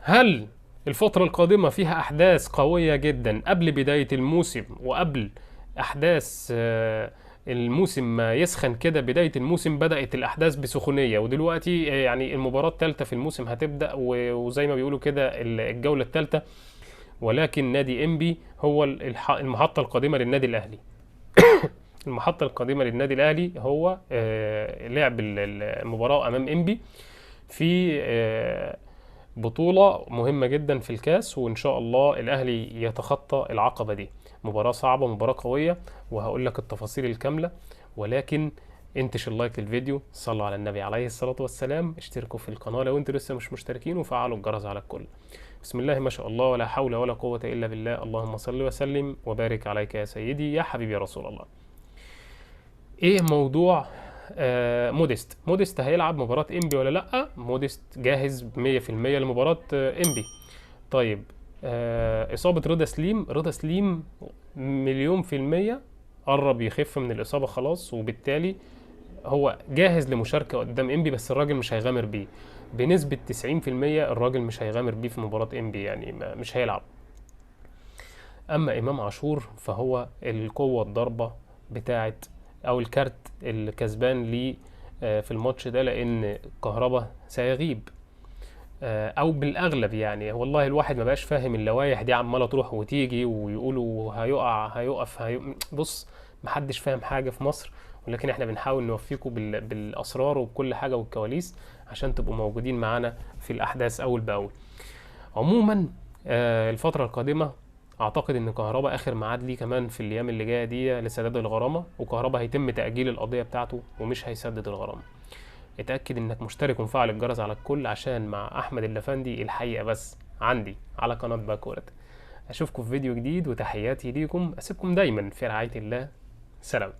هل الفترة القادمة فيها أحداث قوية جدا قبل بداية الموسم وقبل أحداث الموسم ما يسخن كده؟ بداية الموسم بدأت الأحداث بسخونية، ودلوقتي يعني المباراة الثالثة في الموسم هتبدأ، وزي ما بيقولوا كده الجولة الثالثة، ولكن نادي إنبي هو المحطة القادمة للنادي الأهلي. المحطة القادمة للنادي الأهلي هو لعب المباراة أمام إنبي في بطولة مهمة جدا في الكاس، وإن شاء الله الأهلي يتخطى العقبة دي. مباراة صعبة، مباراة قوية، وهقول لك التفاصيل الكاملة. ولكن انتشر لايك للفيديو، صلوا على النبي عليه الصلاة والسلام، اشتركوا في القناة لو انتوا لسه مش مشتركين، وفعلوا الجرس على الكل. بسم الله ما شاء الله، ولا حول ولا قوة إلا بالله. اللهم صل وسلم وبارك عليك يا سيدي يا حبيبي يا رسول الله. ايه موضوع موديست هيلعب مباراة انبي ولا لا؟ موديست جاهز 100% لمباراة انبي. طيب اصابة رضا سليم مليون في المية قرب يخف من الإصابة خلاص، وبالتالي هو جاهز لمشاركة قدام انبي، بس الراجل مش هيغامر بيه بنسبة 90%. الراجل مش هيغامر بيه في مباراة انبي، يعني مش هيلعب. اما امام عاشور فهو القوة الضربة بتاعت او الكارت الكسبان ليه في الماتش ده، لان كهربا سيغيب او بالاغلب. يعني والله الواحد ما بقاش فاهم اللوائح دي، عماله تروح وتيجي، ويقولوا هيقع هيقف بص، محدش فاهم حاجه في مصر، ولكن احنا بنحاول نوفيكم بالاسرار وبكل حاجه والكواليس عشان تبقوا موجودين معانا في الاحداث اول باول. عموما الفتره القادمه اعتقد ان كهربا اخر ميعاد ليه كمان في الايام اللي جايه دي لسداد الغرامه، وكهربا هيتم تاجيل القضيه بتاعته ومش هيسدد الغرامه. اتأكد انك مشترك ومفعل الجرس على الكل، عشان مع احمد اللفندي الحقيقة بس عندي على قناة باكورد. اشوفكم في فيديو جديد، وتحياتي ليكم، اسيبكم دايما في رعاية الله. سلام.